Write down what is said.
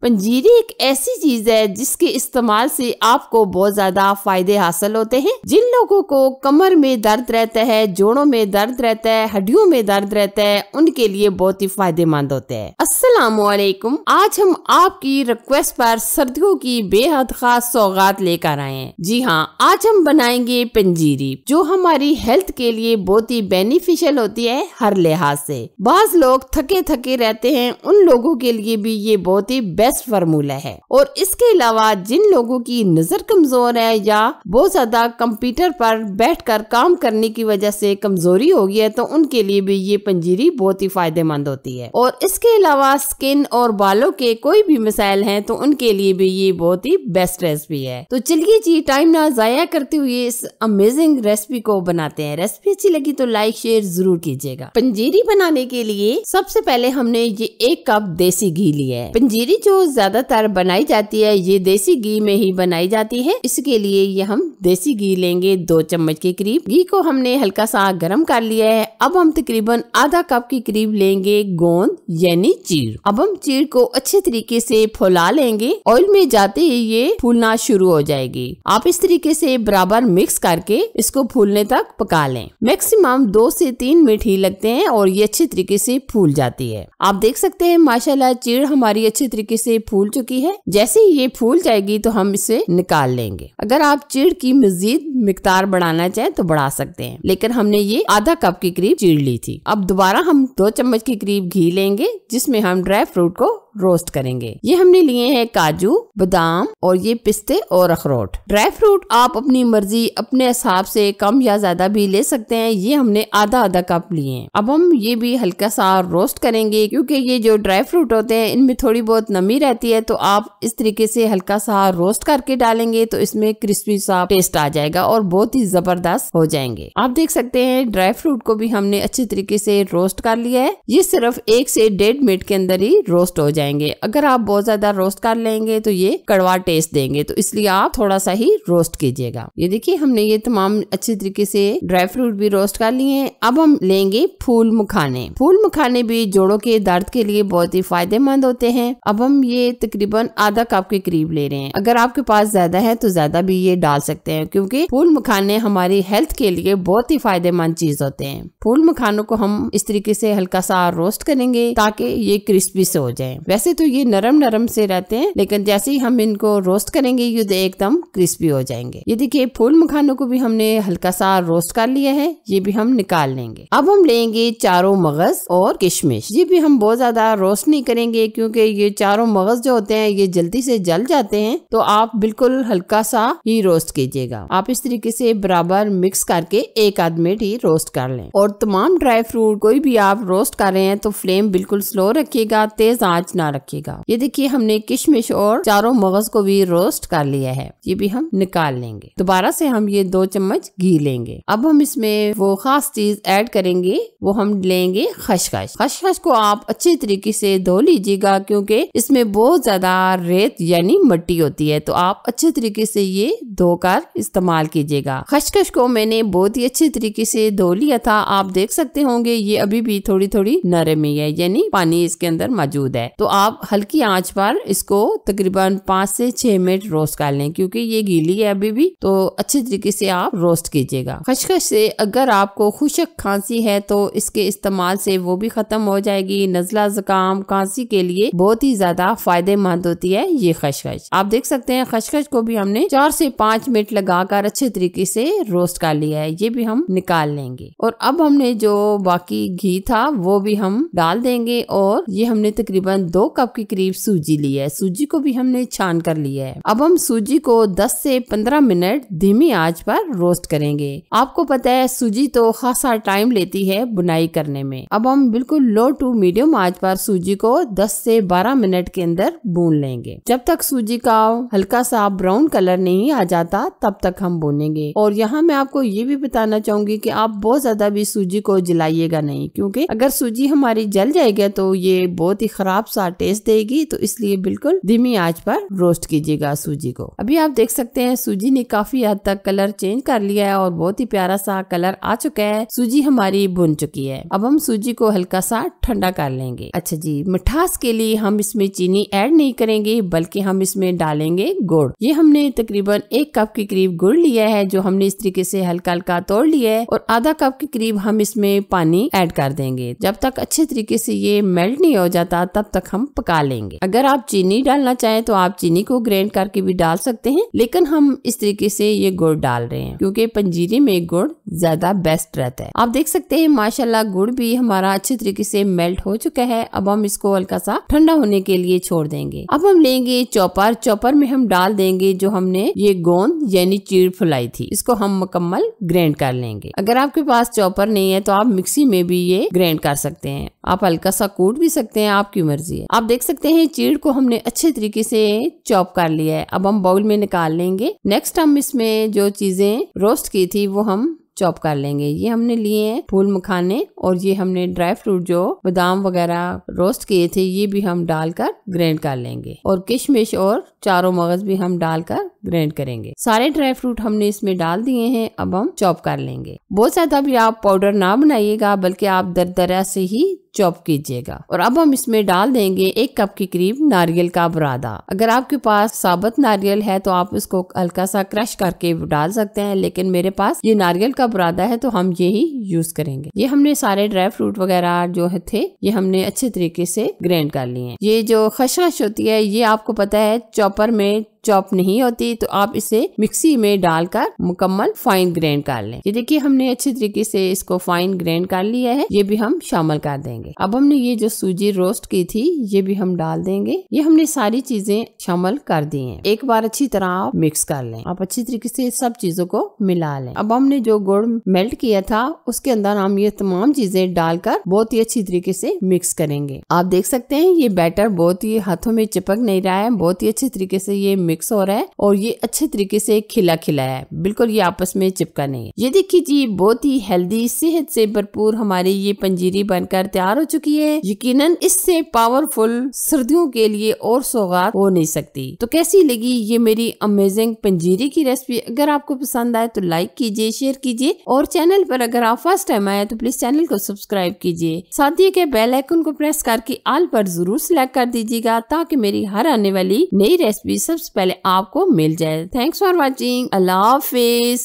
पंजीरी एक ऐसी चीज है जिसके इस्तेमाल से आपको बहुत ज्यादा फायदे हासिल होते हैं। जिन लोगों को कमर में दर्द रहता है, जोड़ों में दर्द रहता है, हड्डियों में दर्द रहता है, उनके लिए बहुत ही फायदेमंद होते हैं। अस्सलामुअलैकुम। आज हम आपकी रिक्वेस्ट पर सर्दियों की बेहद खास सौगात लेकर आए हैं। जी हाँ, आज हम बनाएंगे पंजीरी जो हमारी हेल्थ के लिए बहुत ही बेनिफिशियल होती है हर लिहाज से। बाज लोग थके थके रहते हैं, उन लोगों के लिए भी ये बहुत ही बेस्ट फार्मूला है। और इसके अलावा जिन लोगों की नजर कमजोर है या बहुत ज्यादा कंप्यूटर पर बैठकर काम करने की वजह से कमजोरी हो गई है, तो उनके लिए भी ये पंजीरी बहुत ही फायदेमंद होती है। और इसके अलावा स्किन और बालों के कोई भी मसाइल हैं तो उनके लिए भी ये बहुत ही बेस्ट रेसिपी है। तो चलिए जी, टाइम ना जाया करते हुए इस अमेजिंग रेसिपी को बनाते हैं। रेसिपी अच्छी लगी तो लाइक शेयर जरूर कीजिएगा। पंजीरी बनाने के लिए सबसे पहले हमने ये 1 कप देसी घी लिया है। पंजीरी जो ज्यादातर बनाई जाती है ये देसी घी में ही बनाई जाती है, इसके लिए ये हम देसी घी लेंगे 2 चम्मच के करीब। घी को हमने हल्का सा गर्म कर लिया है। अब हम तकरीबन आधा कप के करीब लेंगे गोंद यानी चीड़। अब हम चीड़ को अच्छे तरीके से फुला लेंगे। ऑयल में जाते ही ये फूलना शुरू हो जाएगी। आप इस तरीके से बराबर मिक्स करके इसको फूलने तक पका लें। मैक्सिमम 2 से 3 मिनट ही लगते हैं और ये अच्छे तरीके से फूल जाती है। आप देख सकते हैं माशाल्लाह चीड़ हमारी अच्छे तरीके से फूल चुकी है। जैसे ही ये फूल जाएगी तो हम इसे निकाल लेंगे। अगर आप चीड़ की मजीद मिकदार बढ़ाना चाहें तो बढ़ा सकते हैं, लेकिन हमने ये आधा कप के करीब चीड़ ली थी। अब दोबारा हम 2 चम्मच के करीब घी लेंगे जिसमें हम ड्राई फ्रूट को रोस्ट करेंगे। ये हमने लिए हैं काजू, बादाम और ये पिस्ते और अखरोट। ड्राई फ्रूट आप अपनी मर्जी अपने हिसाब से कम या ज्यादा भी ले सकते हैं। ये हमने आधा कप लिए हैं। अब हम ये भी हल्का सा रोस्ट करेंगे क्योंकि ये जो ड्राई फ्रूट होते हैं इनमें थोड़ी बहुत नमी रहती है, तो आप इस तरीके से हल्का सा रोस्ट करके डालेंगे तो इसमें क्रिस्पी सा टेस्ट आ जाएगा और बहुत ही जबरदस्त हो जाएंगे। आप देख सकते हैं ड्राई फ्रूट को भी हमने अच्छे तरीके से रोस्ट कर लिया है। ये सिर्फ 1 से 1.5 मिनट के अंदर ही रोस्ट हो जाएंगे। अगर आप बहुत ज्यादा रोस्ट कर लेंगे तो ये कड़वा टेस्ट देंगे, तो इसलिए आप थोड़ा सा ही रोस्ट कीजिएगा। ये देखिए हमने ये तमाम अच्छे तरीके से ड्राई फ्रूट भी रोस्ट कर लिए हैं। अब हम लेंगे फूल मखाने। फूल मखाने भी जोड़ों के दर्द के लिए बहुत ही फायदेमंद होते हैं। अब हम ये तकरीबन आधा कप के करीब ले रहे हैं। अगर आपके पास ज्यादा है तो ज्यादा भी ये डाल सकते हैं क्योंकि फूल मखाने हमारी हेल्थ के लिए बहुत ही फायदेमंद चीज होते हैं। फूल मखानों को हम इस तरीके से हल्का सा रोस्ट करेंगे ताकि ये क्रिस्पी से हो जाए। वैसे तो ये नरम नरम से रहते हैं, लेकिन जैसे ही हम इनको रोस्ट करेंगे ये एकदम क्रिस्पी हो जाएंगे। ये देखिए फूल मखानों को भी हमने हल्का सा रोस्ट कर लिया है, ये भी हम निकाल लेंगे। अब हम लेंगे चारों मगज और किशमिश। ये भी हम बहुत ज्यादा रोस्ट नहीं करेंगे क्योंकि ये चारों मगज जो होते हैं ये जल्दी से जल जाते हैं, तो आप बिल्कुल हल्का सा ही रोस्ट कीजिएगा। आप इस तरीके से बराबर मिक्स करके 1 मिनट ही रोस्ट कर लें। और तमाम ड्राई फ्रूट कोई भी आप रोस्ट कर रहे हैं तो फ्लेम बिल्कुल स्लो रखिएगा, तेज आंच ना रखिएगा। ये देखिए हमने किशमिश और चारों मगज को भी रोस्ट कर लिया है, ये भी हम निकाल लेंगे। दोबारा से हम ये 2 चम्मच घी लेंगे। अब हम इसमें वो खास चीज ऐड करेंगे, वो हम लेंगे खसखस। खसखस को आप अच्छे तरीके से धो लीजिएगा क्योंकि इसमें बहुत ज्यादा रेत यानी मिट्टी होती है, तो आप अच्छे तरीके से ये धोकर इस्तेमाल कीजिएगा। खसखस को मैंने बहुत ही अच्छे तरीके से धो लिया था। आप देख सकते होंगे ये अभी भी थोड़ी थोड़ी नरम ही है, यानी पानी इसके अंदर मौजूद है। तो आप हल्की आंच पर इसको तकरीबन 5 से 6 मिनट रोस्ट कर लें क्योंकि ये गीली है अभी भी, तो अच्छे तरीके से आप रोस्ट कीजिएगा। खसखस से अगर आपको खुशक खांसी है तो इसके इस्तेमाल से वो भी खत्म हो जाएगी। नजला जुकाम खांसी के लिए बहुत ही ज्यादा फायदेमंद होती है ये खसखस। आप देख सकते हैं खसखस को भी हमने 4 से 5 मिनट लगाकर अच्छे तरीके से रोस्ट कर लिया है, ये भी हम निकाल लेंगे। और अब हमने जो बाकी घी था वो भी हम डाल देंगे। और ये हमने तकरीबन 2 कप के करीब सूजी ली है। सूजी को भी हमने छान कर लिया है। अब हम सूजी को 10 से 15 मिनट धीमी आंच पर रोस्ट करेंगे। आपको पता है सूजी तो खासा टाइम लेती है बुनाई करने में। अब हम बिल्कुल लो टू मीडियम आंच पर सूजी को 10 से 12 मिनट के अंदर भून लेंगे। जब तक सूजी का हल्का सा ब्राउन कलर नहीं आ जाता तब तक हम भूनेंगे। और यहाँ मैं आपको ये भी बताना चाहूंगी कि आप बहुत ज्यादा भी सूजी को जलाइएगा नहीं, क्योंकि अगर सूजी हमारी जल जाएगी तो ये बहुत ही खराब सा टेस्ट देगी, तो इसलिए बिल्कुल धीमी आंच पर रोस्ट कीजिएगा सूजी को। अभी आप देख सकते हैं सूजी ने काफी हद तक कलर चेंज कर लिया है और बहुत ही प्यारा सा कलर आ चुका है। सूजी हमारी भुन चुकी है। अब हम सूजी को हल्का सा ठंडा कर लेंगे। अच्छा जी, मिठास के लिए हम इसमें चीनी ऐड नहीं करेंगे, बल्कि हम इसमें डालेंगे गुड़। ये हमने तकरीबन 1 कप के करीब गुड़ लिया है, जो हमने इस तरीके से हल्का हल्का तोड़ लिया है, और आधा कप के करीब हम इसमें पानी ऐड कर देंगे। जब तक अच्छे तरीके से ये मेल्ट नहीं हो जाता तब तक हम पका लेंगे। अगर आप चीनी डालना चाहें तो आप चीनी को ग्राइंड करके भी डाल सकते हैं, लेकिन हम इस तरीके से ये गुड़ डाल रहे हैं क्योंकि पंजीरी में गुड़ ज्यादा बेस्ट रहता है। आप देख सकते हैं माशाल्लाह गुड़ भी हमारा अच्छे तरीके से मेल्ट हो चुका है। अब हम इसको हल्का सा ठंडा होने के लिए छोड़ देंगे। अब हम लेंगे चॉपर। चॉपर में हम डाल देंगे जो हमने ये गोंद यानी चीड़ फुलाई थी, इसको हम मुकम्मल ग्राइंड कर लेंगे। अगर आपके पास चॉपर नहीं है तो आप मिक्सी में भी ये ग्राइंड कर सकते हैं। आप हल्का सा कूट भी सकते हैं, आपकी मर्जी है। आप देख सकते हैं चीड़ को हमने अच्छे तरीके से चॉप कर लिया है। अब हम बाउल में निकाल लेंगे। नेक्स्ट हम इसमें जो चीजें रोस्ट की थी वो हम चॉप कर लेंगे। ये हमने लिए हैं फूल मखाने, और ये हमने ड्राई फ्रूट जो बादाम वगैरह रोस्ट किए थे ये भी हम डालकर ग्राइंड कर लेंगे, और किशमिश और चारों मगज भी हम डालकर ग्राइंड करेंगे। सारे ड्राई फ्रूट हमने इसमें डाल दिए हैं। अब हम चॉप कर लेंगे। बहुत ज्यादा भी आप पाउडर ना बनाइएगा, बल्कि आप दरदरा से ही चॉप कीजिएगा। और अब हम इसमें डाल देंगे 1 कप के करीब नारियल का बुरादा। अगर आपके पास साबुत नारियल है तो आप उसको हल्का सा क्रश करके डाल सकते हैं, लेकिन मेरे पास ये नारियल का बुरादा है तो हम यही यूज करेंगे। ये हमने सारे ड्राई फ्रूट वगैरह जो थे ये हमने अच्छे तरीके से ग्राइंड कर लिए हैं। ये जो खसखस होती है ये आपको पता है चॉपर में चॉप नहीं होती, तो आप इसे मिक्सी में डालकर मुकम्मल फाइन ग्राइंड कर लें। ये देखिए हमने अच्छे तरीके से इसको फाइन ग्राइंड कर लिया है। ये भी हम शामिल कर देंगे। अब हमने ये जो सूजी रोस्ट की थी ये भी हम डाल देंगे। ये हमने सारी चीजें शामिल कर दी हैं। एक बार अच्छी तरह आप मिक्स कर लें। आप अच्छी तरीके से सब चीजों को मिला लें। अब हमने जो गुड़ मेल्ट किया था उसके अंदर हम ये तमाम चीजें डालकर बहुत ही अच्छी तरीके से मिक्स करेंगे। आप देख सकते हैं ये बैटर बहुत ही हाथों में चिपक नहीं रहा है, बहुत ही अच्छे तरीके से ये मिक्स हो रहा है और ये अच्छे तरीके से खिला खिला है, बिल्कुल ये आपस में चिपका नहीं है। ये देखिए जी बहुत ही हेल्दी सेहत से भरपूर हमारी ये पंजीरी बनकर तैयार हो चुकी है। यकीनन इससे पावरफुल सर्दियों के लिए और सौगात हो नहीं सकती। तो कैसी लगी ये मेरी अमेजिंग पंजीरी की रेसिपी? अगर आपको पसंद आए तो लाइक कीजिए, शेयर कीजिए, और चैनल पर अगर आप फर्स्ट टाइम आए तो प्लीज चैनल को सब्सक्राइब कीजिए। साथ ही के बेल आइकन को प्रेस करके ऑल पर जरूर सिलेक्ट कर दीजिएगा ताकि मेरी हर आने वाली नई रेसिपी सबसे पहले आपको मिल जाए। Thanks for watching. Allah Hafiz.